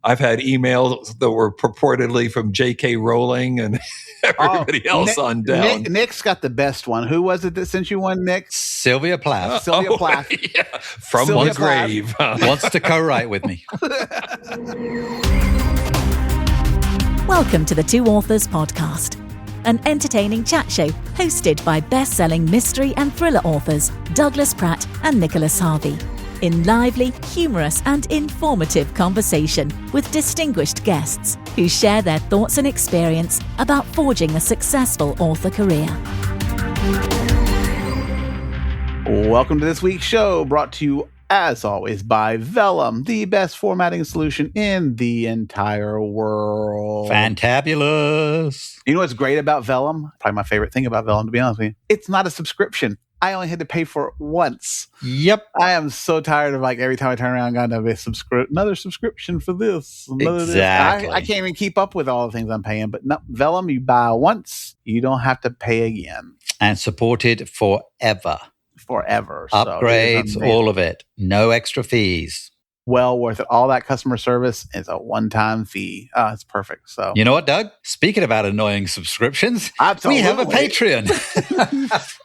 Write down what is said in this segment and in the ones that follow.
I've had emails that were purportedly from J.K. Rowling and everybody else on down. Nick's got the best one. Who was it that sent you one, Nick? Sylvia Plath. Sylvia Plath. Yeah, from Sylvia the grave. Wants to co-write with me. Welcome to the Two Authors Podcast, an entertaining chat show hosted by best-selling mystery and thriller authors Douglas Pratt and Nicholas Harvey, in lively, humorous and informative conversation with distinguished guests who share their thoughts and experience about forging a successful author career. Welcome to this week's show, brought to you, as always, by Vellum, the best formatting solution in the entire world. Fantabulous. You know what's great about Vellum? Probably my favorite thing about Vellum, to be honest with you. It's not a subscription. I only had to pay for it once. Yep. I am so tired of every time I turn around, got another subscription for this. Exactly. I can't even keep up with all the things I'm paying. But no, Vellum, you buy once, you don't have to pay again. And supported forever. So Upgrades, all of it. No extra fees. Well worth it. All that customer service is a one-time fee. It's perfect. So you know what, Doug? Speaking about annoying subscriptions, absolutely. We have a Patreon.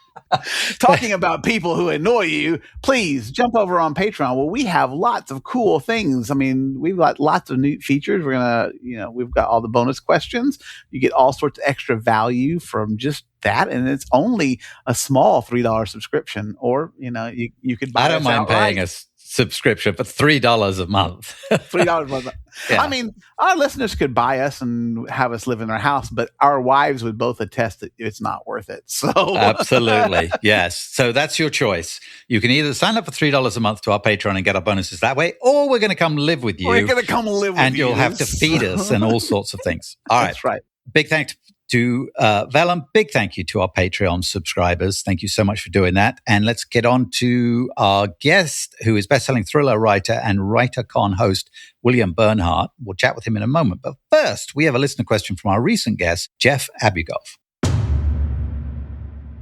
Talking about people who annoy you, please jump over on Patreon. Well, we have lots of cool things. I mean, we've got lots of neat features. We've got all the bonus questions. You get all sorts of extra value from just that, and it's only a small $3 subscription. Or you could buy. I don't mind paying a subscription for $3 a month. $3 a month. Yeah. I mean, our listeners could buy us and have us live in their house, but our wives would both attest that it's not worth it. So absolutely, yes. So that's your choice. You can either sign up for $3 a month to our Patreon and get our bonuses that way, or we're going to come live with you. We're going to come live with you, and you'll have to feed us and all sorts of things. All right, that's right. Big thanks to Vellum. Big thank you to our Patreon subscribers. Thank you so much for doing that. And let's get on to our guest, who is best-selling thriller writer and WriterCon host, William Bernhardt. We'll chat with him in a moment. But first, we have a listener question from our recent guest, Jeff Abugov.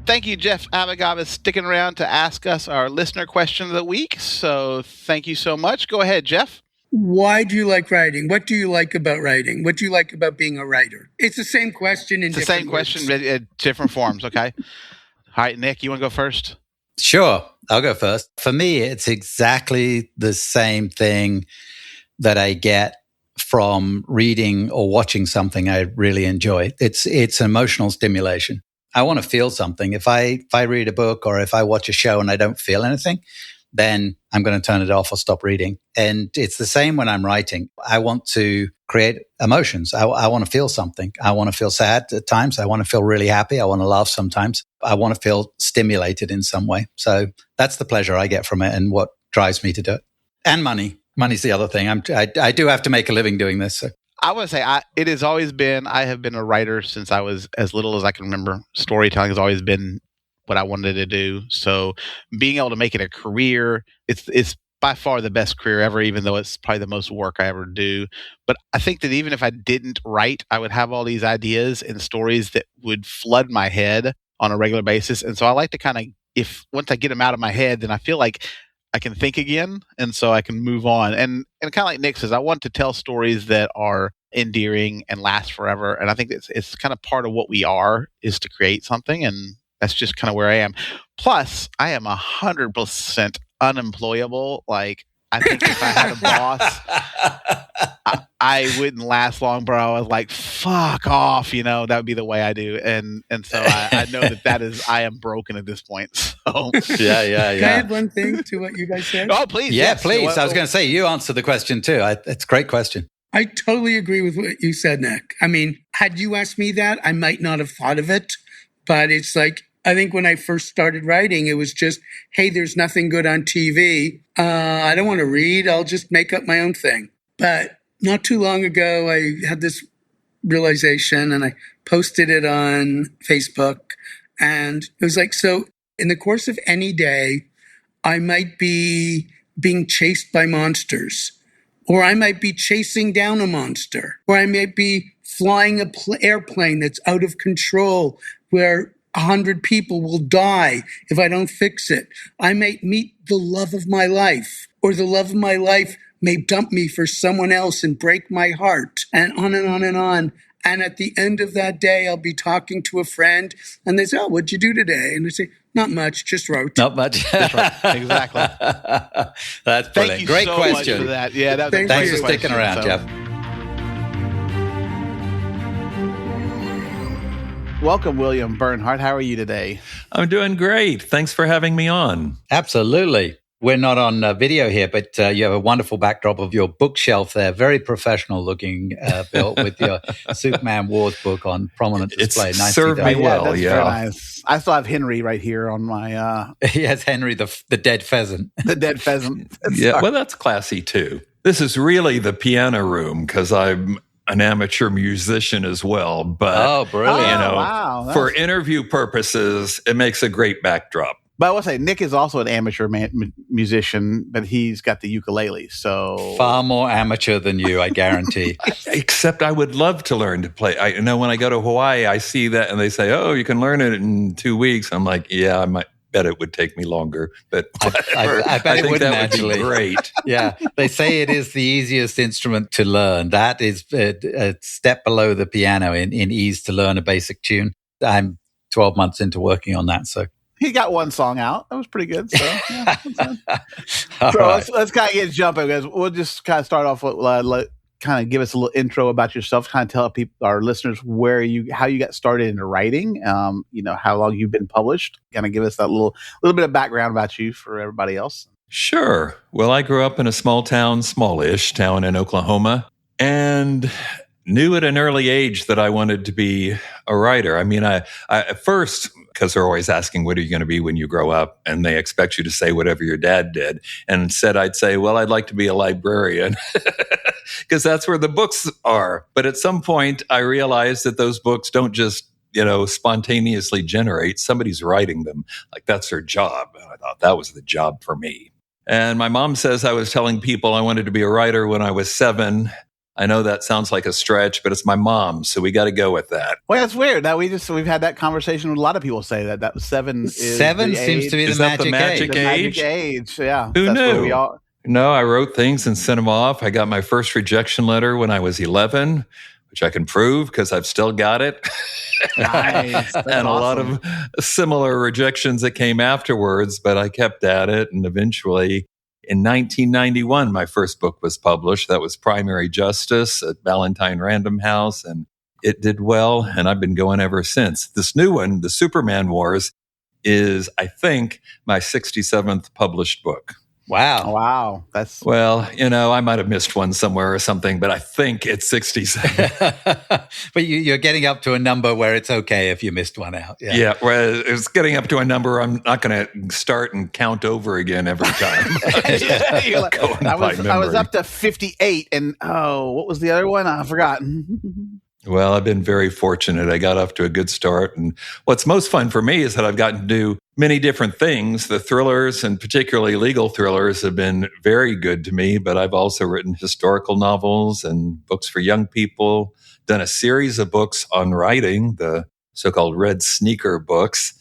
Thank you, Jeff Abugov, is sticking around to ask us our listener question of the week. So thank you so much. Go ahead, Jeff. Why do you like writing? What do you like about writing? What do you like about being a writer? It's the same question in different question in different forms, okay? All right, Nick, you want to go first? Sure, I'll go first. For me, it's exactly the same thing that I get from reading or watching something I really enjoy. It's emotional stimulation. I want to feel something. If I read a book or if I watch a show and I don't feel anything, then I'm going to turn it off or stop reading. And it's the same when I'm writing. I want to create emotions. I want to feel something. I want to feel sad at times. I want to feel really happy. I want to laugh sometimes. I want to feel stimulated in some way. So that's the pleasure I get from it and what drives me to do it. And money. Money's the other thing. I do have to make a living doing this. So. I want to say I have been a writer since I was as little as I can remember. Storytelling has always been what I wanted to do. So being able to make it a career, it's by far the best career ever, even though it's probably the most work I ever do. But I think that even if I didn't write, I would have all these ideas and stories that would flood my head on a regular basis. And so I like to once I get them out of my head, then I feel like I can think again. And so I can move on. And kind of like Nick says, I want to tell stories that are endearing and last forever. And I think it's kind of part of what we are, is to create something. And that's just kind of where I am. Plus, I am 100% unemployable. Like, I think if I had a boss, I wouldn't last long, bro. I was like, fuck off, that would be the way I do. And so I know that is, I am broken at this point. So yeah. Can I add one thing to what you guys said? Oh, please. Yeah, yes. please. I was going to say, you answered the question too. It's a great question. I totally agree with what you said, Nick. I mean, had you asked me that, I might not have thought of it. But it's like, I think when I first started writing, it was just, hey, there's nothing good on TV. I don't want to read. I'll just make up my own thing. But not too long ago, I had this realization and I posted it on Facebook. And it was like, so in the course of any day, I might be being chased by monsters, or I might be chasing down a monster, or I might be flying an airplane that's out of control where 100 people will die if I don't fix it. I might meet the love of my life, or the love of my life may dump me for someone else and break my heart, and on and on and on. And at the end of that day, I'll be talking to a friend and they say, "Oh, what'd you do today?" And I say, "Not much, just wrote." Not much. That's right. Exactly. That's brilliant. Thank you Great so question. much for that. Yeah, that was a Thanks great for sticking question. around, So- Jeff. Welcome, William Bernhardt. How are you today? I'm doing great. Thanks for having me on. Absolutely. We're not on video here, but you have a wonderful backdrop of your bookshelf there. Very professional looking, Bill, with your Superman Wars book on prominent display. It's Nice served me well, That's yeah. very nice. I still have Henry right here on my Yes, Henry, the dead pheasant. the dead pheasant. Yeah, well, that's classy too. This is really the piano room because I'm an amateur musician as well. But, Oh, brilliant. you know, wow. for interview purposes, it makes a great backdrop. But I will say, Nick is also an amateur musician, but he's got the ukulele. So Far more amateur than you, I guarantee. Except I would love to learn to play. I know when I go to Hawaii, I see that and they say, "Oh, you can learn it in 2 weeks." I'm like, "Yeah, I might bet it would take me longer." But I bet it think wouldn't that would actually. be great. Yeah, they say it is the easiest instrument to learn. That is a step below the piano in ease to learn a basic tune. I'm 12 months into working on that, so. he got one song out. That was pretty good. So, yeah, that's fine. All So right. let's kind of get jumping, guys. We'll just kind of start off with kind of give us a little intro about yourself. Kind of tell people, our listeners, how you got started into writing. How long you've been published. Kind of give us that little bit of background about you for everybody else. Sure. Well, I grew up in a smallish town in Oklahoma, and knew at an early age that I wanted to be a writer. I mean, I at first, because they're always asking, what are you going to be when you grow up? And they expect you to say whatever your dad did. And instead I'd say, well, I'd like to be a librarian because that's where the books are. But at some point I realized that those books don't just, spontaneously generate. Somebody's writing them. Like that's their job. And I thought that was the job for me. And my mom says I was telling people I wanted to be a writer when I was 7. I know that sounds like a stretch, but it's my mom, so we got to go with that. Well, that's weird. Now we've had that conversation with a lot of people say that 7 is 7 seems to be Is the that the magic magic age. the magic age. Yeah. Who That's where knew? we all, No, I wrote things and sent them off. I got my first rejection letter when I was 11, which I can prove because I've still got it. Nice. That's and a lot awesome. of similar rejections that came afterwards, but I kept at it. And eventually, in 1991, my first book was published. That was Primary Justice at Ballantine Random House. And it did well. And I've been going ever since. This new one, The Superman Wars, is, I think, my 67th published book. Wow. That's Well, I might have missed one somewhere or something, but I think it's 67. But you're getting up to a number where it's okay if you missed one out. Yeah, well, it's getting up to a number I'm not going to start and count over again every time. You're like, Going I by was memory. up to 58, and what was the other one? I forgot. Well, I've been very fortunate. I got off to a good start. And what's most fun for me is that I've gotten to do many different things. The thrillers, and particularly legal thrillers, have been very good to me. But I've also written historical novels and books for young people, done a series of books on writing, the so-called Red Sneaker books,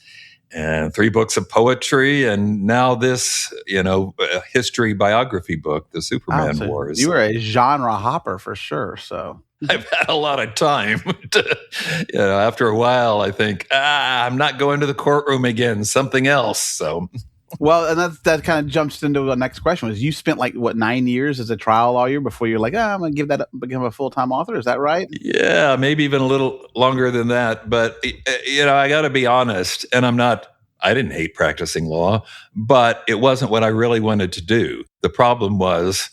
and 3 books of poetry. And now this, history biography book, The Superman So Wars. You were a genre hopper for sure. So I've had a lot of time. After a while, I think, I'm not going to the courtroom again, something else. So, well, and that kind of jumps into the next question. Was you spent 9 years as a trial lawyer before you're like, I'm going to give that up, become a full-time author? Is that right? yeah, maybe even a little longer than that. But, I got to be honest, and I didn't hate practicing law, but it wasn't what I really wanted to do. The problem was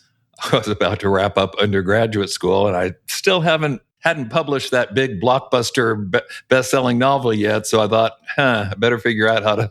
I was about to wrap up undergraduate school, and I still hadn't published that big blockbuster best-selling novel yet. So I thought, I better figure out how to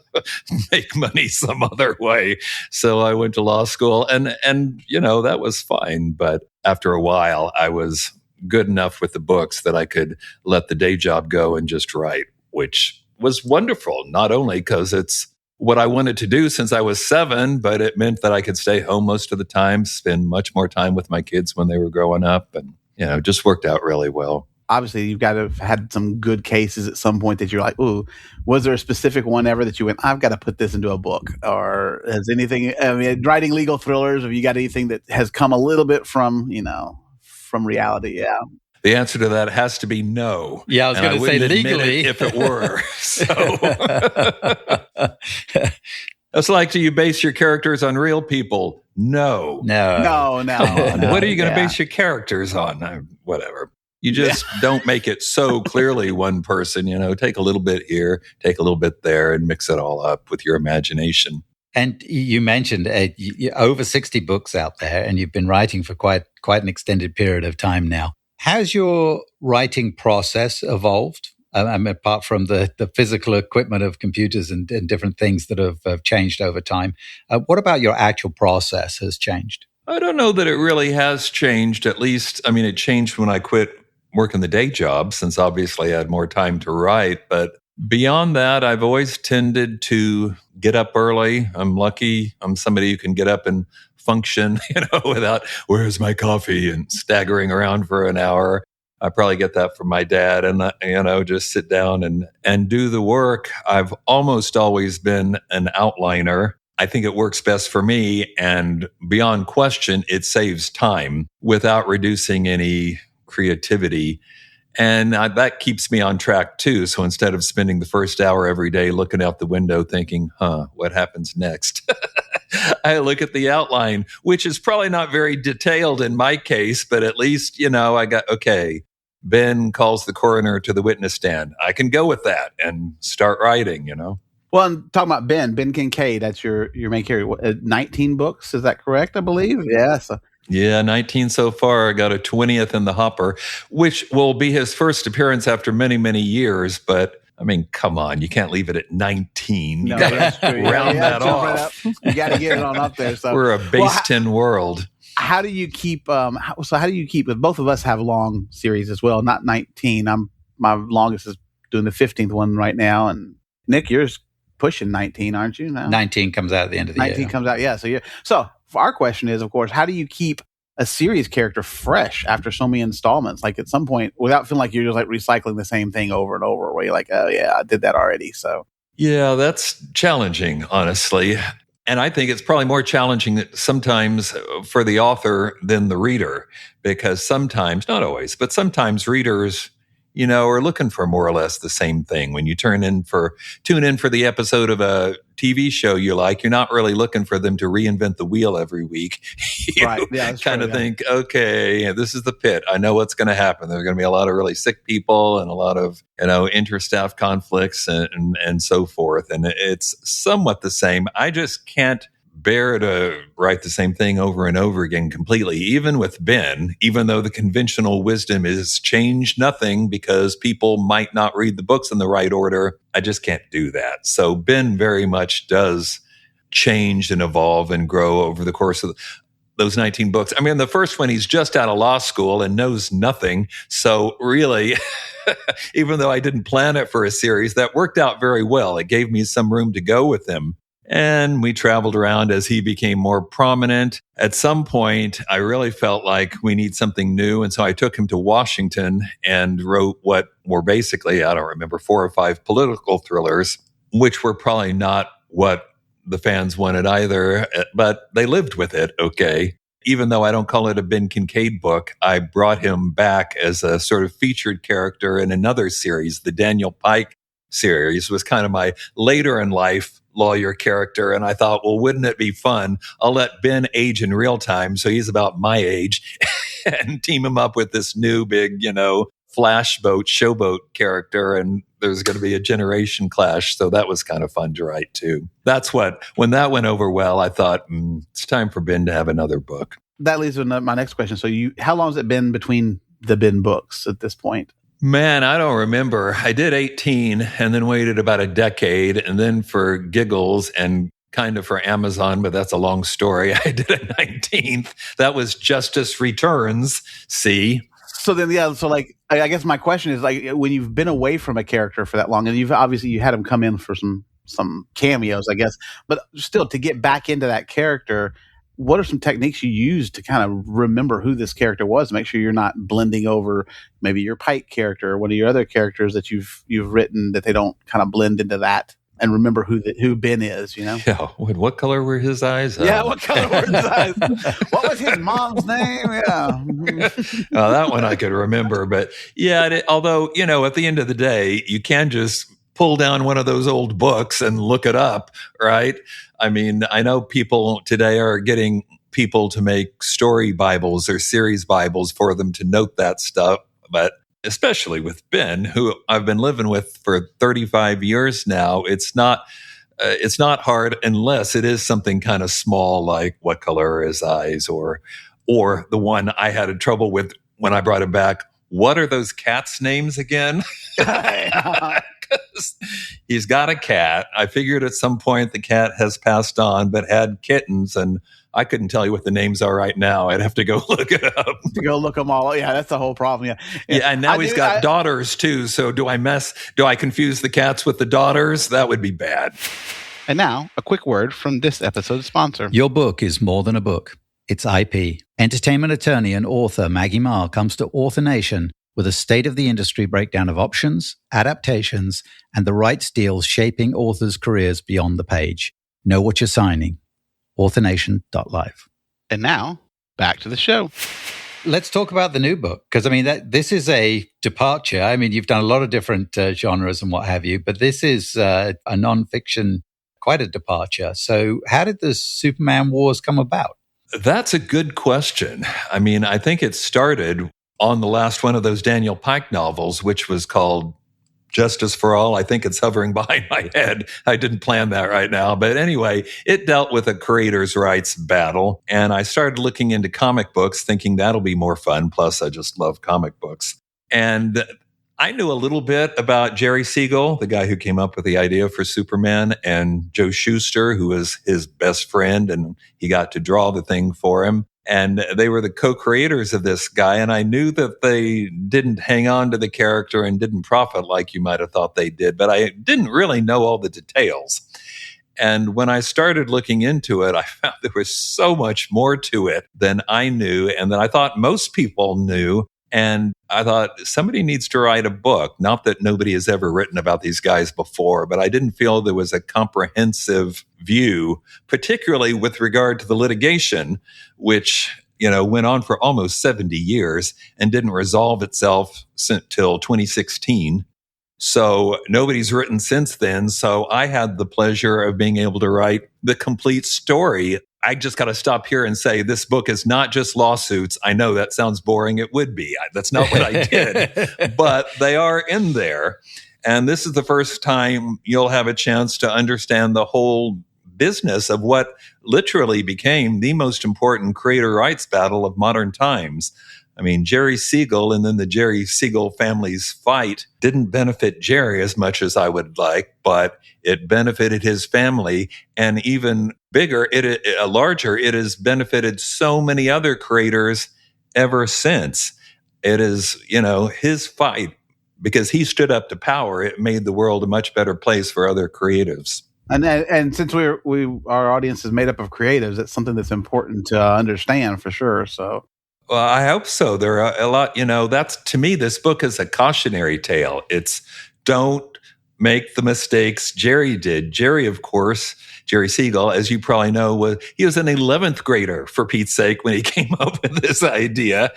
make money some other way. So I went to law school, and that was fine. But after a while, I was good enough with the books that I could let the day job go and just write, which was wonderful. Not only because it's what I wanted to do since I was 7, but it meant that I could stay home most of the time, spend much more time with my kids when they were growing up, and just worked out really well. obviously you've got to have had some good cases at some point that you're like, ooh, was there a specific one ever that you went, I've got to put this into a book? Or has anything, I mean, writing legal thrillers, have you got anything that has come a little bit from, from reality? Yeah. The answer to that has to be no. Yeah, I was going to say legally. If it were. So it's like, do you base your characters on real people? No. No. What are you going to base your characters on? Whatever. You just don't make it so clearly one person, take a little bit here, take a little bit there, and mix it all up with your imagination. And you mentioned over 60 books out there, and you've been writing for quite an extended period of time now. How's your writing process evolved? Apart from the physical equipment of computers and different things that have changed over time, what about your actual process has changed? I don't know that it really has changed. At least, it changed when I quit working the day job, since obviously I had more time to write. But beyond that, I've always tended to get up early. I'm lucky. I'm somebody who can get up and function, without, where's my coffee, and staggering around for an hour. I probably get that from my dad, and, just sit down and do the work. I've almost always been an outliner. I think it works best for me, and beyond question, it saves time without reducing any creativity. And that keeps me on track too. So instead of spending the first hour every day looking out the window thinking, what happens next? I look at the outline, which is probably not very detailed in my case, but at least, I got, okay, Ben calls the coroner to the witness stand. I can go with that and start writing, Well, I'm talking about Ben Kincaid. That's your main character. 19 books, is that correct, I believe? Yeah. Yeah, 19 so far. I got a 20th in the hopper, which will be his first appearance after many, many years. But come on, you can't leave it at 19. No, you got that's to true. round that off. You got to get it on up there. So we're a base 10 world. How do you keep? How do you keep? Both of us have long series as well. Not 19. My longest is doing the 15th one right now, and Nick, yours pushing 19, aren't you? Now 19 comes out at the end of the year. 19 comes out, yeah. So our question is, of course, how do you keep a series character fresh after so many installments? Like at some point, without feeling like you're just like recycling the same thing over and over, where you're like, oh yeah, I did that already. So yeah, that's challenging, honestly. And I think it's probably more challenging sometimes for the author than the reader, because sometimes, not always, but sometimes readers, are looking for more or less the same thing. When you tune in for the episode of a TV show you like, you're not really looking for them to reinvent the wheel every week. Right. Yeah, kind of think, okay, this is the pit. I know what's going to happen. There are going to be a lot of really sick people and a lot of, interstaff conflicts and so forth. And it's somewhat the same. I just can't bear to write the same thing over and over again completely, even with Ben, even though the conventional wisdom is change nothing because people might not read the books in the right order. I just can't do that. So Ben very much does change and evolve and grow over the course of those 19 books. The first one, he's just out of law school and knows nothing. So really, even though I didn't plan it for a series, that worked out very well. It gave me some room to go with him. And we traveled around as he became more prominent. At some point, I really felt like we need something new. And so I took him to Washington and wrote what were basically, 4 or 5 political thrillers, which were probably not what the fans wanted either, but they lived with it okay. Even though I don't call it a Ben Kincaid book, I brought him back as a sort of featured character in another series. The Daniel Pike series was kind of my later in life lawyer character. And I thought, well, wouldn't it be fun? I'll let Ben age in real time. So he's about my age and team him up with this new big, showboat character. And there's going to be a generation clash. So that was kind of fun to write too. When that went over well, I thought, it's time for Ben to have another book. That leads to my next question. So how long has it been between the Ben books at this point? Man, I don't remember. I did 18 and then waited about a decade. And then for giggles and kind of for Amazon, but that's a long story, I did a 19th. That was Justice Returns. See? So then, I guess my question is, when you've been away from a character for that long, and you had him come in for some cameos, I guess, but still to get back into that character, what are some techniques you use to kind of remember who this character was? Make sure you're not blending over maybe your Pike character or one of your other characters that you've written, that they don't kind of blend into that, and remember who Ben is. Yeah. What color were his eyes? Yeah. What color were his eyes? What was his mom's name? Yeah. Well, that one I could remember, but yeah. Although at the end of the day, you can just pull down one of those old books and look it up, right? I mean, I know people today are getting people to make story Bibles or series Bibles for them to note that stuff. But especially with Ben, who I've been living with for 35 years now, it's not hard unless it is something kind of small, like what color are his eyes, or the one I had trouble with when I brought him back. What are those cats' names again? He's got a cat. I figured at some point the cat has passed on, but had kittens, and I couldn't tell you what the names are right now. I'd have to go look it up. To go look them all. Yeah, that's the whole problem. Yeah, and now he's got daughters too. So do I confuse the cats with the daughters? That would be bad. And now, a quick word from this episode's sponsor. Your book is more than a book. It's IP. Entertainment attorney and author Maggie Marr comes to Author Nation with a state-of-the-industry breakdown of options, adaptations, and the rights deals shaping authors' careers beyond the page. Know what you're signing. AuthorNation.live. And now, back to the show. Let's talk about the new book, because this is a departure. I mean, you've done a lot of different genres and what have you, but this is a nonfiction, quite a departure. So how did the Superman Wars come about? That's a good question. I mean, I think it started on the last one of those Daniel Pike novels, which was called Justice for All. I think it's hovering behind my head. I didn't plan that right now. But anyway, it dealt with a creators' rights battle. And I started looking into comic books, thinking that'll be more fun. Plus, I just love comic books. And I knew a little bit about Jerry Siegel, the guy who came up with the idea for Superman, and Joe Shuster, who was his best friend, and he got to draw the thing for him. And they were the co-creators of this guy. And I knew that they didn't hang on to the character and didn't profit like you might have thought they did, but I didn't really know all the details. And when I started looking into it, I found there was so much more to it than I knew and that I thought most people knew. And I thought somebody needs to write a book. Not that nobody has ever written about these guys before, but I didn't feel there was a comprehensive view, particularly with regard to the litigation, which, went on for almost 70 years and didn't resolve itself till 2016. So nobody's written since then. So I had the pleasure of being able to write the complete story. I just got to stop here and say this book is not just lawsuits. I know that sounds boring. It would be. That's not what I did. But they are in there. And this is the first time you'll have a chance to understand the whole business of what literally became the most important creator rights battle of modern times. I mean, Jerry Siegel and then the Jerry Siegel family's fight didn't benefit Jerry as much as I would like, but it benefited his family. And even bigger, larger, it has benefited so many other creators ever since. It is, his fight, because he stood up to power, it made the world a much better place for other creatives. And since our audience is made up of creatives, it's something that's important to understand for sure. So. Well, I hope so. There are a lot, that's, to me, this book is a cautionary tale. It's don't make the mistakes Jerry did. Jerry, of course, Jerry Siegel, as you probably know, he was an 11th grader, for Pete's sake, when he came up with this idea.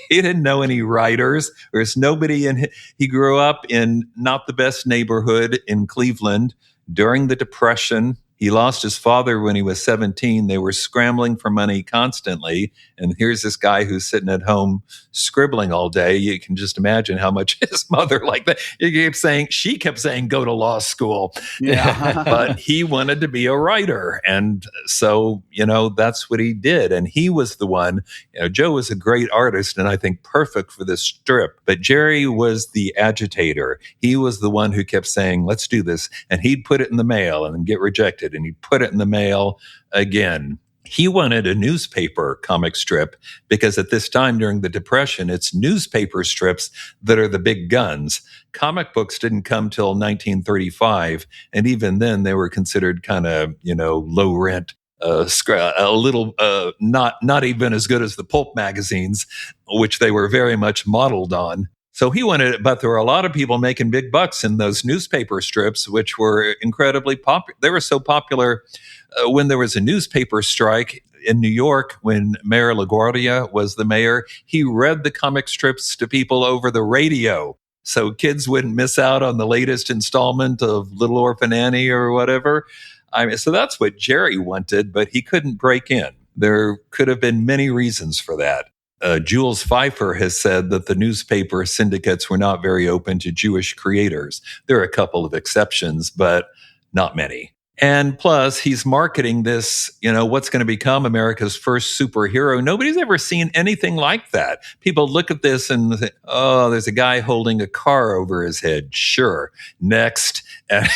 He didn't know any writers. There's nobody he grew up in not the best neighborhood in Cleveland during the Depression. He lost his father when he was 17. They were scrambling for money constantly. And here's this guy who's sitting at home scribbling all day. You can just imagine how much his mother liked that. She kept saying, go to law school. Yeah. But he wanted to be a writer. And so, that's what he did. And he was the one, Joe was a great artist and I think perfect for this strip. But Jerry was the agitator. He was the one who kept saying, let's do this. And he'd put it in the mail and then get rejected. And he'd put it in the mail again. He wanted a newspaper comic strip because at this time during the Depression, it's newspaper strips that are the big guns. Comic books didn't come till 1935. And even then they were considered kind of, low rent a little not even as good as the pulp magazines, which they were very much modeled on. So he wanted it, but there were a lot of people making big bucks in those newspaper strips, which were incredibly popular. They were so popular when there was a newspaper strike in New York, when Mayor LaGuardia was the mayor, he read the comic strips to people over the radio. So kids wouldn't miss out on the latest installment of Little Orphan Annie or whatever. So that's what Jerry wanted, but he couldn't break in. There could have been many reasons for that. Jules Pfeiffer has said that the newspaper syndicates were not very open to Jewish creators. There are a couple of exceptions, but not many. And plus, he's marketing this, what's going to become America's first superhero. Nobody's ever seen anything like that. People look at this and think, oh, there's a guy holding a car over his head. Sure. Next. And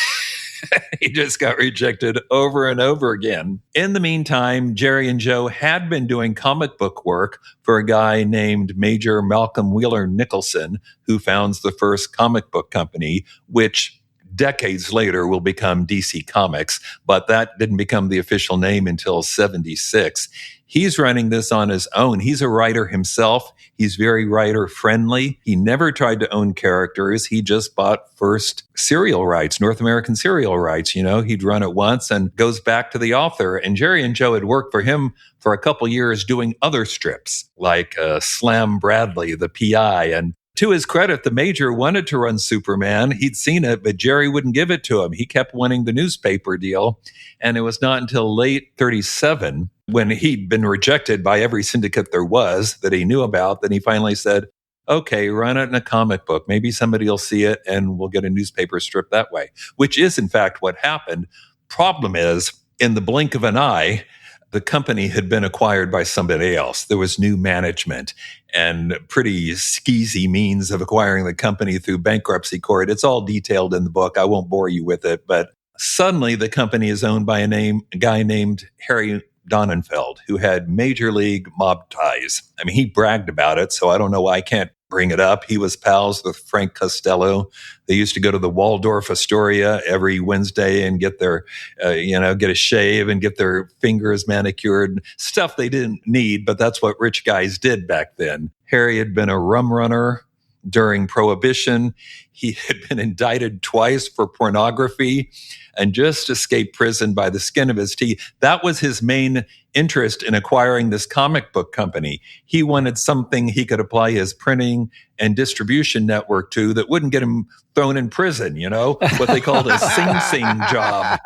he just got rejected over and over again. In the meantime, Jerry and Joe had been doing comic book work for a guy named Major Malcolm Wheeler Nicholson, who founds the first comic book company, which decades later will become DC Comics, but that didn't become the official name until 1976. He's running this on his own. He's a writer himself. He's very writer friendly. He never tried to own characters. He just bought first serial rights, North American serial rights. He'd run it once and goes back to the author. And Jerry and Joe had worked for him for a couple years doing other strips like Slam Bradley, the PI, and to his credit, the Major wanted to run Superman. He'd seen it, but Jerry wouldn't give it to him. He kept wanting the newspaper deal. And it was not until late 1937, when he'd been rejected by every syndicate there was that he knew about, that he finally said, okay, run it in a comic book. Maybe somebody will see it and we'll get a newspaper strip that way, which is, in fact, what happened. Problem is, in the blink of an eye, the company had been acquired by somebody else. There was new management and pretty skeezy means of acquiring the company through bankruptcy court. It's all detailed in the book. I won't bore you with it, but suddenly the company is owned by a guy named Harry Donenfeld, who had major league mob ties. I mean, he bragged about it, so I don't know why I can't bring it up. He was pals with Frank Costello. They used to go to the Waldorf Astoria every Wednesday and get their, get a shave and get their fingers manicured. Stuff they didn't need, but that's what rich guys did back then. Harry had been a rum runner during Prohibition. He had been indicted twice for pornography and just escaped prison by the skin of his teeth. That was his main interest in acquiring this comic book company. He wanted something he could apply his printing and distribution network to that wouldn't get him thrown in prison, what they called a Sing Sing job.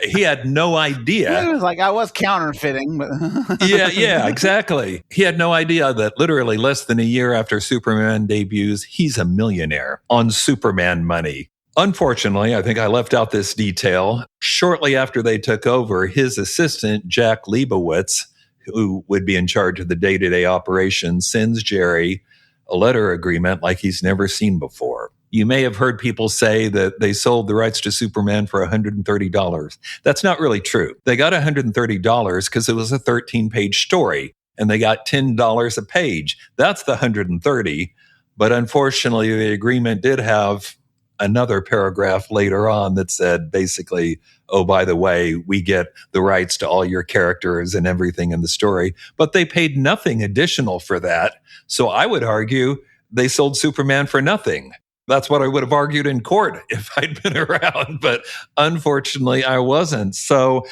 He had no idea. He was like, I was counterfeiting. But yeah, exactly. He had no idea that literally less than a year after Superman debuts, he's a millionaire on Superman money. Unfortunately, I think I left out this detail. Shortly after they took over, his assistant, Jack Leibowitz, who would be in charge of the day-to-day operations, sends Jerry a letter agreement like he's never seen before. You may have heard people say that they sold the rights to Superman for $130. That's not really true. They got $130 because it was a 13-page story, and they got $10 a page. That's the $130. But unfortunately, the agreement did have another paragraph later on that said basically, oh, by the way, we get the rights to all your characters and everything in the story. But they paid nothing additional for that. So I would argue they sold Superman for nothing. That's what I would have argued in court if I'd been around. But unfortunately, I wasn't. So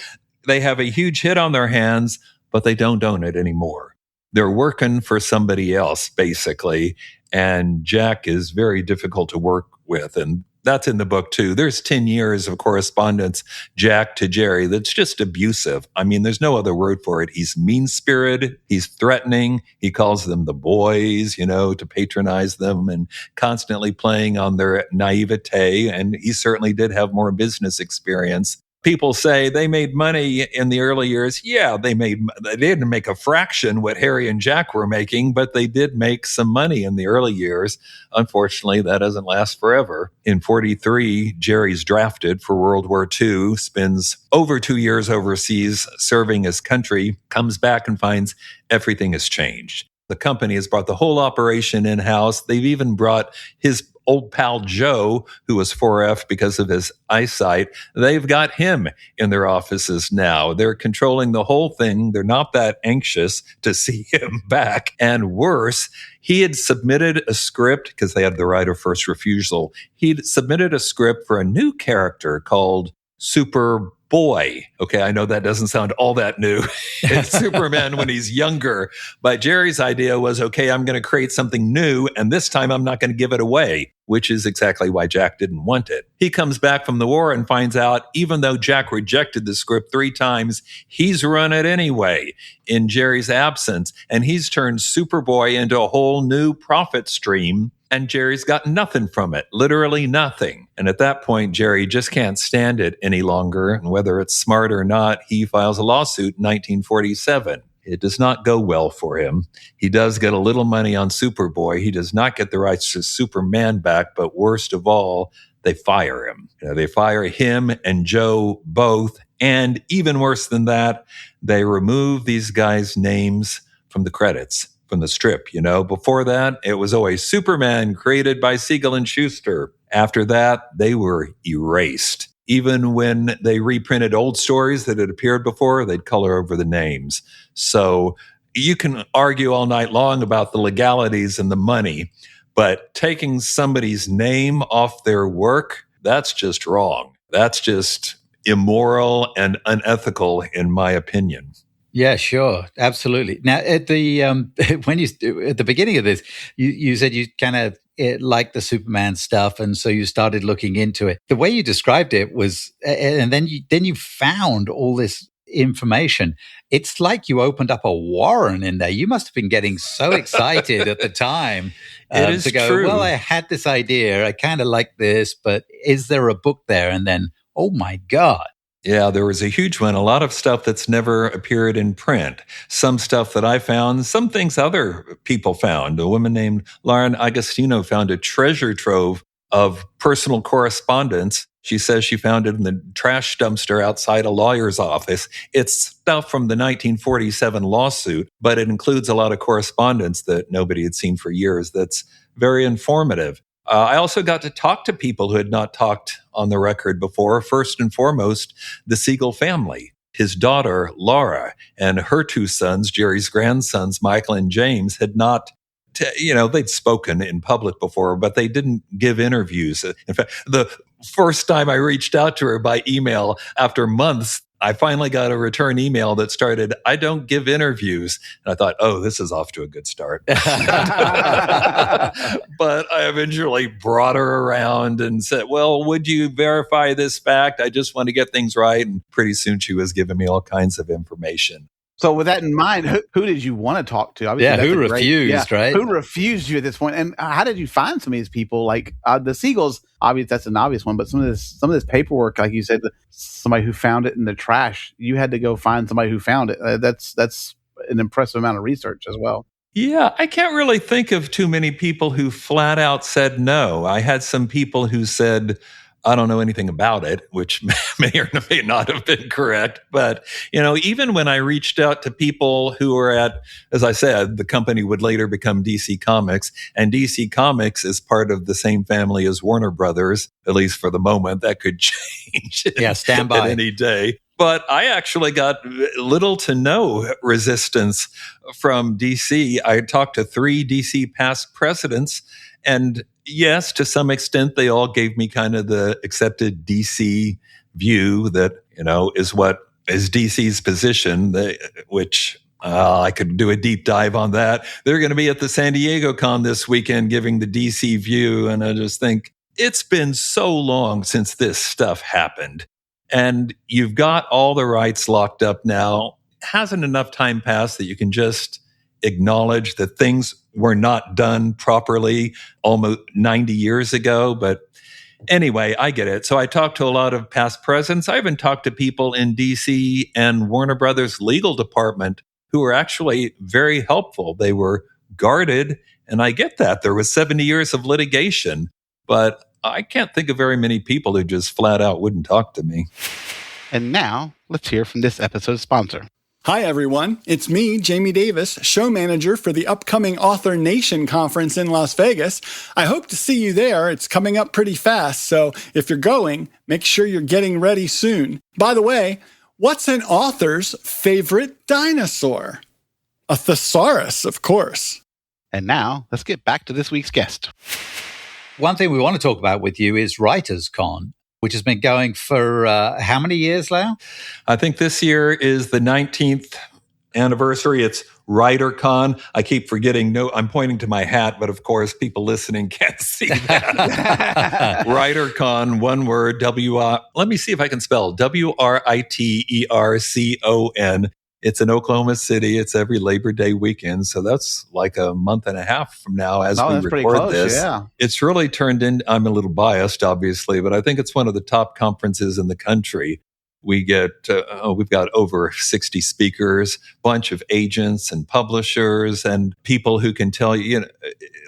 they have a huge hit on their hands, but they don't own it anymore. They're working for somebody else, basically. And Jack is very difficult to work with. And that's in the book, too. There's 10 years of correspondence, Jack to Jerry, that's just abusive. I mean, there's no other word for it. He's mean-spirited. He's threatening. He calls them the boys, to patronize them and constantly playing on their naivete. And he certainly did have more business experience. People say they made money in the early years. Yeah, they didn't make a fraction what Harry and Jack were making, but they did make some money in the early years. Unfortunately, that doesn't last forever. In 1943, Jerry's drafted for World War II, spends over 2 years overseas serving his country, comes back and finds everything has changed. The company has brought the whole operation in-house. They've even brought his old pal Joe, who was 4F because of his eyesight, they've got him in their offices now. They're controlling the whole thing. They're not that anxious to see him back. And worse, he had submitted a script because they had the right of first refusal. He'd submitted a script for a new character called Superboy. Okay, I know that doesn't sound all that new. It's Superman when he's younger. But Jerry's idea was, okay, I'm going to create something new, and this time I'm not going to give it away, which is exactly why Jack didn't want it. He comes back from the war and finds out, even though Jack rejected the script 3 times, he's run it anyway in Jerry's absence, and he's turned Superboy into a whole new profit stream. And Jerry's got nothing from it, literally nothing. And at that point, Jerry just can't stand it any longer. And whether it's smart or not, he files a lawsuit in 1947. It does not go well for him. He does get a little money on Superboy. He does not get the rights to Superman back, but worst of all, they fire him. They fire him and Joe both. And even worse than that, they remove these guys' names from the credits. From the strip, before that, it was always Superman created by Siegel and Schuster. After that, they were erased. Even when they reprinted old stories that had appeared before, they'd color over the names. So you can argue all night long about the legalities and the money, but taking somebody's name off their work, that's just wrong. That's just immoral and unethical, in my opinion. Yeah, sure, absolutely. Now, at the at the beginning of this, you said you kind of liked the Superman stuff, and so you started looking into it. The way you described it was, and then you found all this information. It's like you opened up a warren in there. You must have been getting so excited at the time to go, true. Well, I had this idea. I kind of like this, but is there a book there? And then, oh my God. Yeah, there was a huge one. A lot of stuff that's never appeared in print. Some stuff that I found, some things other people found. A woman named Lauren Agostino found a treasure trove of personal correspondence. She says she found it in the trash dumpster outside a lawyer's office. It's stuff from the 1947 lawsuit, but it includes a lot of correspondence that nobody had seen for years. That's very informative. I also got to talk to people who had not talked on the record before. First and foremost, the Siegel family. His daughter, Laura, and her 2 sons, Jerry's grandsons, Michael and James, had not, they'd spoken in public before, but they didn't give interviews. In fact, the first time I reached out to her by email after months, I finally got a return email that started, I don't give interviews. And I thought, oh, this is off to a good start. But I eventually brought her around and said, well, would you verify this fact? I just want to get things right. And pretty soon she was giving me all kinds of information. So with that in mind, who did you want to talk to? Obviously, who refused, right? Who refused you at this point? And how did you find some of these people? Like the Siegels, obviously that's an obvious one, but some of this paperwork, like you said, somebody who found it in the trash, you had to go find somebody who found it. That's an impressive amount of research as well. Yeah, I can't really think of too many people who flat out said no. I had some people who said, I don't know anything about it, which may or may not have been correct. But, even when I reached out to people who were at, as I said, the company would later become DC Comics, and DC Comics is part of the same family as Warner Brothers, at least for the moment. That could change stand by at any day. But I actually got little to no resistance from DC. I talked to 3 DC past presidents, and yes, to some extent, they all gave me kind of the accepted DC view that, is what is DC's position, which I could do a deep dive on that. They're going to be at the San Diego Con this weekend giving the DC view. And I just think it's been so long since this stuff happened. And you've got all the rights locked up now. Hasn't enough time passed that you can just acknowledge that things were not done properly almost 90 years ago. But anyway, I get it. So I talked to a lot of past presidents. I even talked to people in DC and Warner Brothers legal department who were actually very helpful. They were guarded. And I get that. There was 70 years of litigation, but I can't think of very many people who just flat out wouldn't talk to me. And now let's hear from this episode's sponsor. Hi, everyone. It's me, Jamie Davis, show manager for the upcoming Author Nation conference in Las Vegas. I hope to see you there. It's coming up pretty fast, so if you're going, make sure you're getting ready soon. By the way, what's an author's favorite dinosaur? A thesaurus, of course. And now, let's get back to this week's guest. One thing we want to talk about with you is WriterCon, which has been going for how many years now? I think this year is the 19th anniversary. It's WriterCon. I keep forgetting. No, I'm pointing to my hat, but of course, people listening can't see that. WriterCon, one word, let me see if I can spell WRITERCON. It's in Oklahoma City. It's every Labor Day weekend. So that's like a month and a half from now as we record this. Yeah. It's really turned in. I'm a little biased, obviously, but I think it's one of the top conferences in the country. We've got over 60 speakers, bunch of agents and publishers and people who can tell you,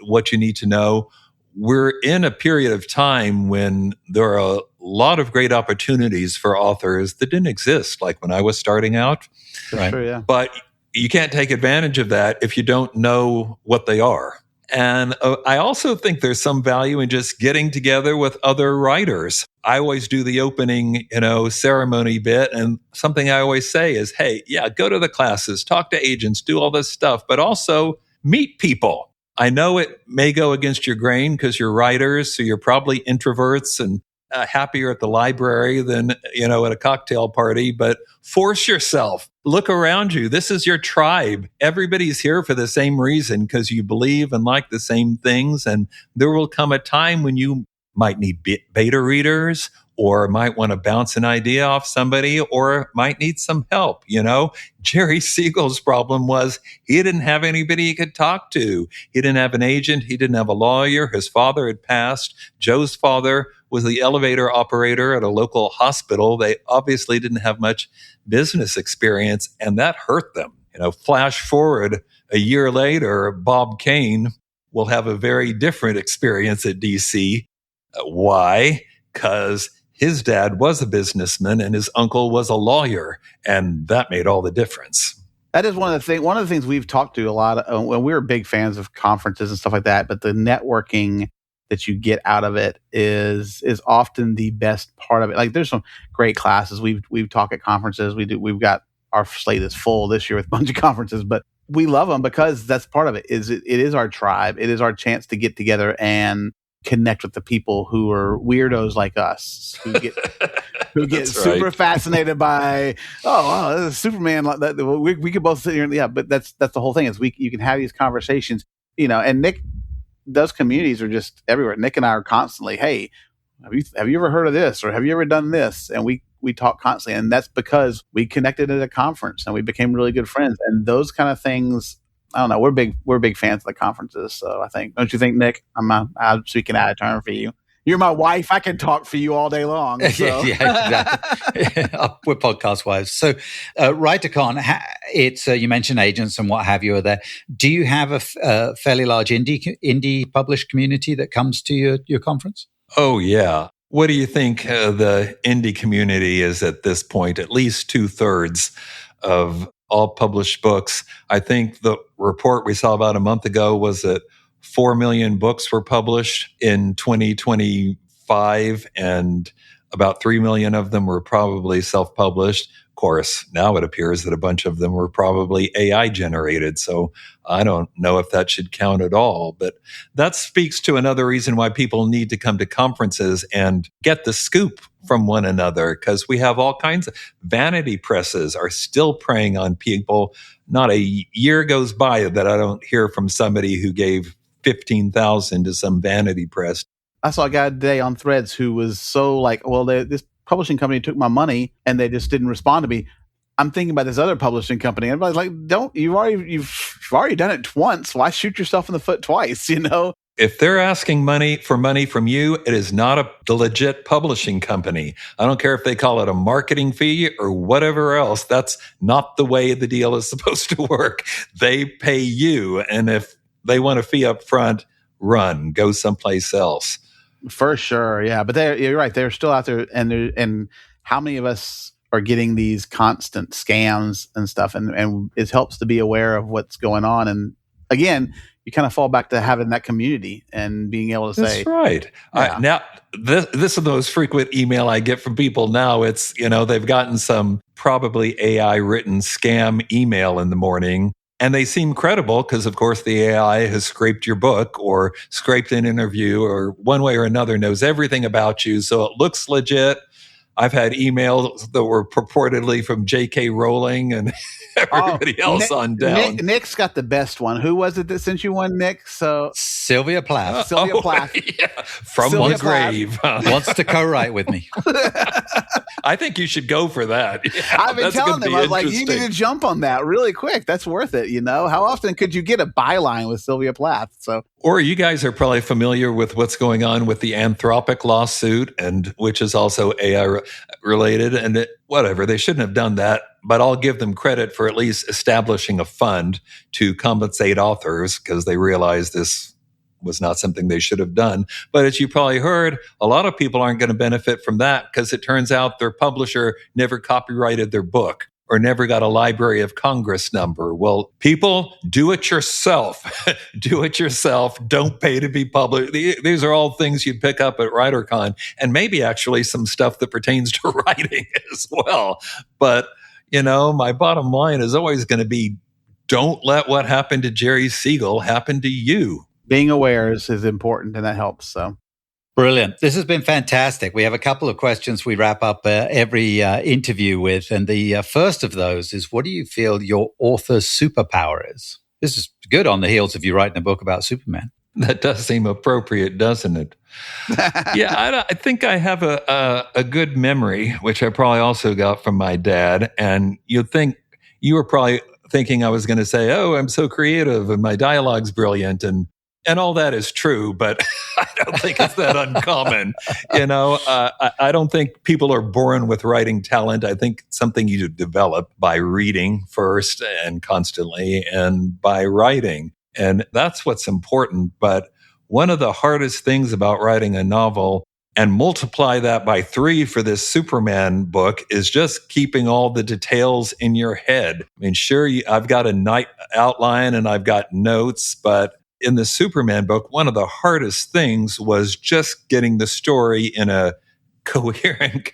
what you need to know. We're in a period of time when there are a lot of great opportunities for authors that didn't exist, like when I was starting out. Right. Sure, yeah. But you can't take advantage of that if you don't know what they are. And I also think there's some value in just getting together with other writers. I always do the opening, ceremony bit. And something I always say is, hey, yeah, go to the classes, talk to agents, do all this stuff, but also meet people. I know it may go against your grain because you're writers, so you're probably introverts and happier at the library than, at a cocktail party, but force yourself. Look around you. This is your tribe. Everybody's here for the same reason because you believe and like the same things. And there will come a time when you might need beta readers or might want to bounce an idea off somebody or might need some help. Jerry Siegel's problem was he didn't have anybody he could talk to. He didn't have an agent. He didn't have a lawyer. His father had passed. Joe's father was the elevator operator at a local hospital. They obviously didn't have much business experience, and that hurt them. Flash forward a year later, Bob Kane will have a very different experience at DC. Why? Because his dad was a businessman and his uncle was a lawyer, and that made all the difference. That is one of the things we've talked to a lot of, when we're big fans of conferences and stuff like that, but the networking that you get out of it is often the best part of it. Like there's some great classes. We've talked at conferences. We've got our slate is full this year with a bunch of conferences, but we love them because that's part of it. It is our tribe. It is our chance to get together and connect with the people who are weirdos like us, who get super fascinated by, this is Superman. Like that. We could both sit here and but that's the whole thing is you can have these conversations, and Nick, those communities are just everywhere. Nick and I are constantly, hey, have you ever heard of this? Or have you ever done this? And we talk constantly. And that's because we connected at a conference and we became really good friends. And those kind of things, I don't know, we're big fans of the conferences. So I think, don't you think, Nick? I'm speaking out of turn for you. You're my wife. I can talk for you all day long. So. Yeah, exactly. We're podcast wives. So, WriterCon, it's you mentioned agents and what have you are there. Do you have a fairly large indie published community that comes to your conference? Oh, yeah. What do you think the indie community is at this point? At least 2/3 of all published books. I think the report we saw about a month ago was that 4 million books were published in 2025, and about 3 million of them were probably self-published. Of course, now it appears that a bunch of them were probably AI generated, so I don't know if that should count at all. But that speaks to another reason why people need to come to conferences and get the scoop from one another, because we have all kinds of vanity presses are still preying on people. Not a year goes by that I don't hear from somebody who gave $15,000 to some vanity press. I saw a guy today on Threads who was so like, well, this publishing company took my money and they just didn't respond to me. I'm thinking about this other publishing company. Everybody's like, you've already done it once. Why shoot yourself in the foot twice? If they're asking money from you, it is not the legit publishing company. I don't care if they call it a marketing fee or whatever else. That's not the way the deal is supposed to work. They pay you, and if they want a fee up front, go someplace else. For sure, yeah. But you're right. They're still out there, and how many of us are getting these constant scams and stuff, and it helps to be aware of what's going on. And again, you kind of fall back to having that community and being able to say, that's right. Yeah. Now, this is the most frequent email I get from people now. It's, they've gotten some probably AI written scam email in the morning, and they seem credible because, of course, the AI has scraped your book or scraped an interview or one way or another knows everything about you. So it looks legit. I've had emails that were purportedly from J.K. Rowling and everybody else on down. Nick's got the best one. Who was it that sent you one, Nick? So Sylvia Plath. Sylvia Plath. Yeah, from Sylvia the grave. Wants to co-write with me. I think you should go for that. Yeah, I've been telling them, I was like, you need to jump on that really quick. That's worth it. How often could you get a byline with Sylvia Plath? So, or you guys are probably familiar with what's going on with the Anthropic lawsuit, and which is also AI related, and whatever. They shouldn't have done that, but I'll give them credit for at least establishing a fund to compensate authors because they realized this was not something they should have done. But as you probably heard, a lot of people aren't going to benefit from that because it turns out their publisher never copyrighted their book or never got a Library of Congress number. Well, people, do it yourself. Do it yourself. Don't pay to be published. These are all things you'd pick up at WriterCon, and maybe actually some stuff that pertains to writing as well. But, my bottom line is always going to be, don't let what happened to Jerry Siegel happen to you. Being aware is important, and that helps. So. Brilliant. This has been fantastic. We have a couple of questions we wrap up every interview with. And the first of those is, what do you feel your author's superpower is? This is good on the heels of you writing a book about Superman. That does seem appropriate, doesn't it? Yeah, I think I have a good memory, which I probably also got from my dad. And you'd think you were probably thinking I was going to say, oh, I'm so creative and my dialogue's brilliant. And all that is true, but I don't think it's that uncommon. I don't think people are born with writing talent. I think it's something you develop by reading first and constantly and by writing. And that's what's important. But one of the hardest things about writing a novel, and multiply that by 3 for this Superman book, is just keeping all the details in your head. I mean, sure, I've got a night outline and I've got notes, but in the Superman book, one of the hardest things was just getting the story in a coherent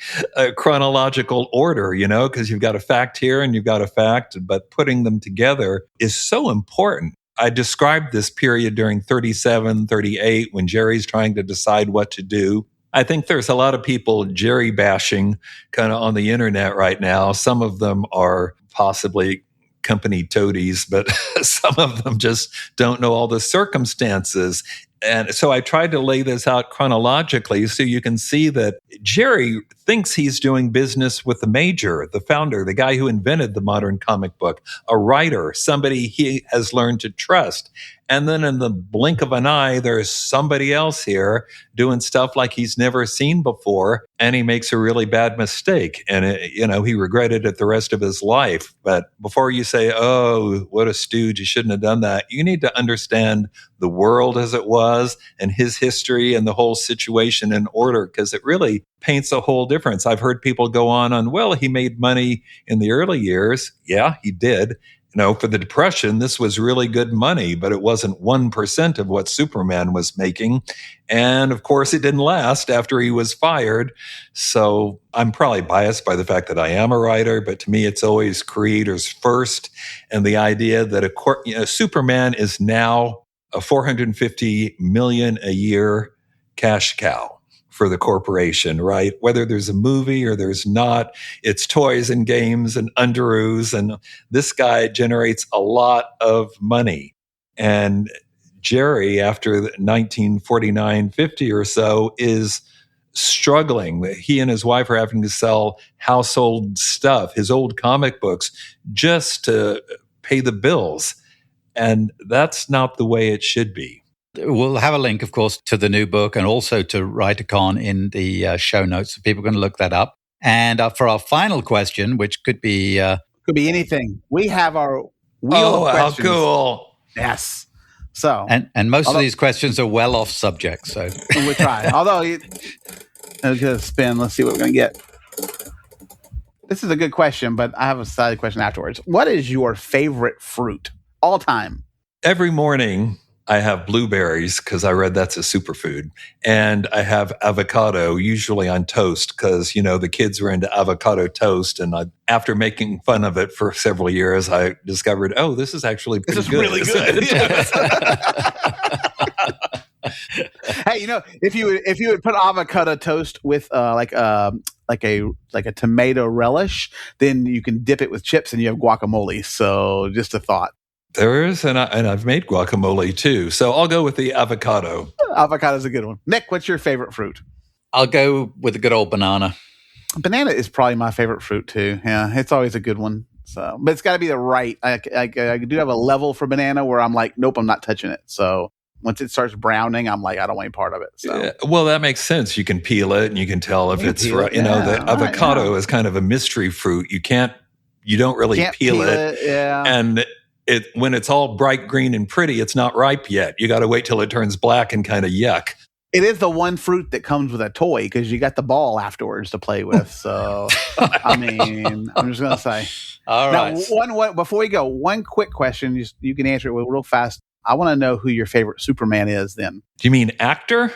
chronological order, because you've got a fact here and you've got a fact, but putting them together is so important. I described this period during 37, 38, when Jerry's trying to decide what to do. I think there's a lot of people Jerry bashing kind of on the internet right now. Some of them are possibly company toadies, but some of them just don't know all the circumstances. And so I tried to lay this out chronologically so you can see that Jerry thinks he's doing business with the major, the founder, the guy who invented the modern comic book, a writer, somebody he has learned to trust. And then in the blink of an eye, there's somebody else here doing stuff like he's never seen before, and he makes a really bad mistake. And, he regretted it the rest of his life. But before you say, oh, what a stooge, you shouldn't have done that, you need to understand the world as it was and his history and the whole situation in order, because it really paints a whole difference. I've heard people go on, well, he made money in the early years. Yeah, he did. For the Depression, this was really good money, but it wasn't 1% of what Superman was making. And of course, it didn't last after he was fired. So I'm probably biased by the fact that I am a writer, but to me, it's always creators first. And the idea that Superman is now a $450 million a year cash cow for the corporation, right? Whether there's a movie or there's not, it's toys and games and underoos. And this guy generates a lot of money. And Jerry, after 1949, 50 or so, is struggling. He and his wife are having to sell household stuff, his old comic books, just to pay the bills. And that's not the way it should be. We'll have a link, of course, to the new book and also to WriterCon in the show notes, so people can look that up. And for our final question, which could be anything, we have our wheel of questions. How cool! Yes. So and most of these questions are well off subject. So we try. Although it's gonna spin. Let's see what we're gonna get. This is a good question, but I have a side question afterwards. What is your favorite fruit all time? Every morning, I have blueberries because I read that's a superfood. And I have avocado, usually on toast, because, the kids were into avocado toast. And after making fun of it for several years, I discovered, this is actually pretty good. Really good. Hey, if you would put avocado toast with like a tomato relish, then you can dip it with chips and you have guacamole. So just a thought. There is, and I've made guacamole too. So I'll go with the avocado. Avocado is a good one. Nick, what's your favorite fruit? I'll go with the good old banana. Banana is probably my favorite fruit too. Yeah, it's always a good one. So, but it's got to be the right. I do have a level for banana where I'm like, nope, I'm not touching it. So once it starts browning, I'm like, I don't want any part of it. So. Yeah, well, that makes sense. You can peel it and you can tell if it's right. The avocado is kind of a mystery fruit. You don't really peel it. Yeah. And when it's all bright green and pretty, it's not ripe yet. You got to wait till it turns black and kind of yuck. It is the one fruit that comes with a toy because you got the ball afterwards to play with. So, I mean, I'm just going to say. All right. Now, before we go, one quick question. You can answer it real fast. I want to know who your favorite Superman is then. Do you mean actor?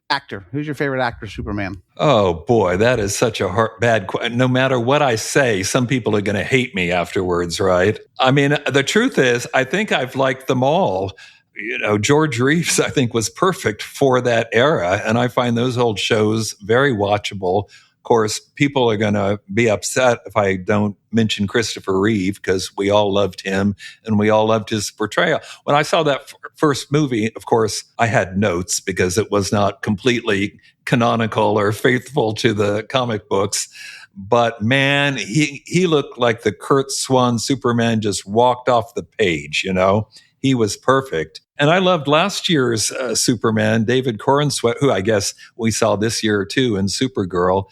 Actor. Who's your favorite actor, Superman? Oh, boy, that is such a bad question. No matter what I say, some people are going to hate me afterwards, right? I mean, the truth is, I think I've liked them all. George Reeves, I think, was perfect for that era, and I find those old shows very watchable. Of course, people are going to be upset if I don't mention Christopher Reeve because we all loved him and we all loved his portrayal. When I saw that first movie, of course, I had notes because it was not completely canonical or faithful to the comic books. But man, he looked like the Kurt Swan Superman just walked off the page, He was perfect. And I loved last year's Superman, David Corenswet, who I guess we saw this year too in Supergirl.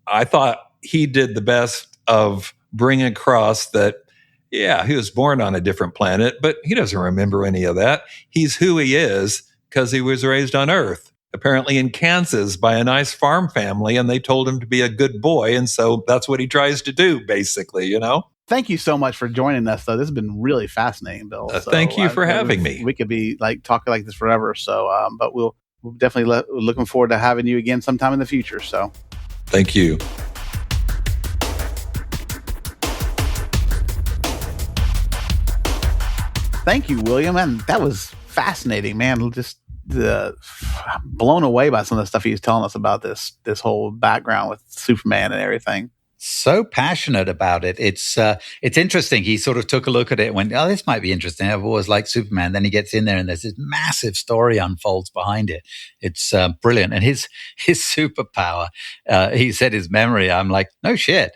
I thought he did the best of bringing across that, yeah, he was born on a different planet, but he doesn't remember any of that. He's who he is because he was raised on Earth, apparently in Kansas by a nice farm family, and they told him to be a good boy. And so that's what he tries to do, basically, Thank you so much for joining us, though. This has been really fascinating, Bill. Thank you for having me. We could be talking like this forever. So, but we'll definitely looking forward to having you again sometime in the future. So, thank you. Thank you, William. And that was fascinating, man. Just blown away by some of the stuff he was telling us about this whole background with Superman and everything. So passionate about it. It's interesting. He sort of took a look at it and went, oh, this might be interesting. I've always liked Superman. Then he gets in there and there's this massive story unfolds behind it. It's brilliant. And his superpower, he said his memory. I'm like, no shit.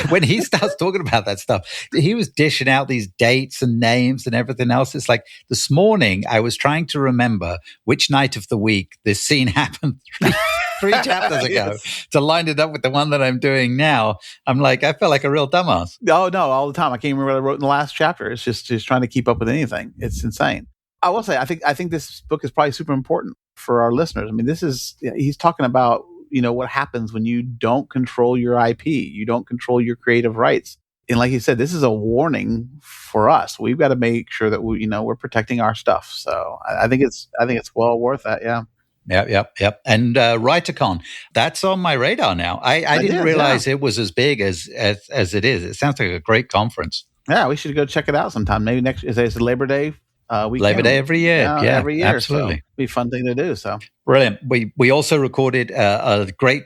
When he starts talking about that stuff, he was dishing out these dates and names and everything else. It's like this morning I was trying to remember which night of the week this scene happened three chapters ago to line it up with the one that I'm doing now. I'm like, I felt like a real dumbass. Oh, no, all the time. I can't remember what I wrote in the last chapter. It's just trying to keep up with anything. It's insane. I will say, I think this book is probably super important for our listeners. I mean, he's talking about, what happens when you don't control your IP, you don't control your creative rights. And like you said, this is a warning for us. We've got to make sure that we're protecting our stuff. So I think it's well worth that. Yeah. Yep. And WriterCon, that's on my radar now. I didn't realize it was as big as it is. It sounds like a great conference. Yeah, we should go check it out sometime. Maybe next is Labor Day weekend. Labor Day every year. Yeah, every year. Absolutely. So be a fun thing to do. So brilliant. We also recorded a great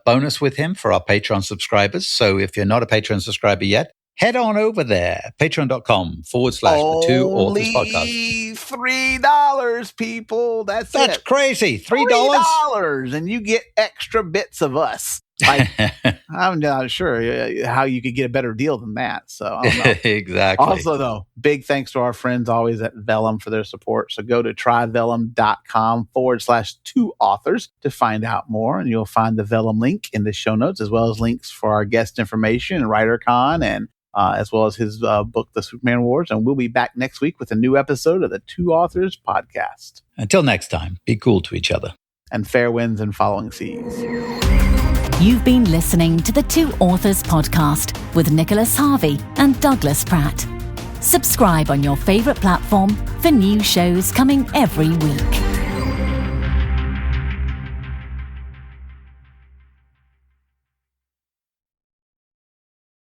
bonus with him for our Patreon subscribers. So if you're not a Patreon subscriber yet, head on over there, patreon.com/the Two Authors Podcast. $3, people. That's crazy. $3? $3, and you get extra bits of us. I'm not sure how you could get a better deal than that. So I don't know. Exactly. Also, though, big thanks to our friends always at Vellum for their support. So go to tryvellum.com/two authors to find out more. And you'll find the Vellum link in the show notes, as well as links for our guest information and WriterCon, and as well as his book, The Superman Wars. And we'll be back next week with a new episode of the Two Authors Podcast. Until next time, be cool to each other. And fair winds and following seas. You've been listening to the Two Authors Podcast with Nicholas Harvey and Douglas Pratt. Subscribe on your favourite platform for new shows coming every week.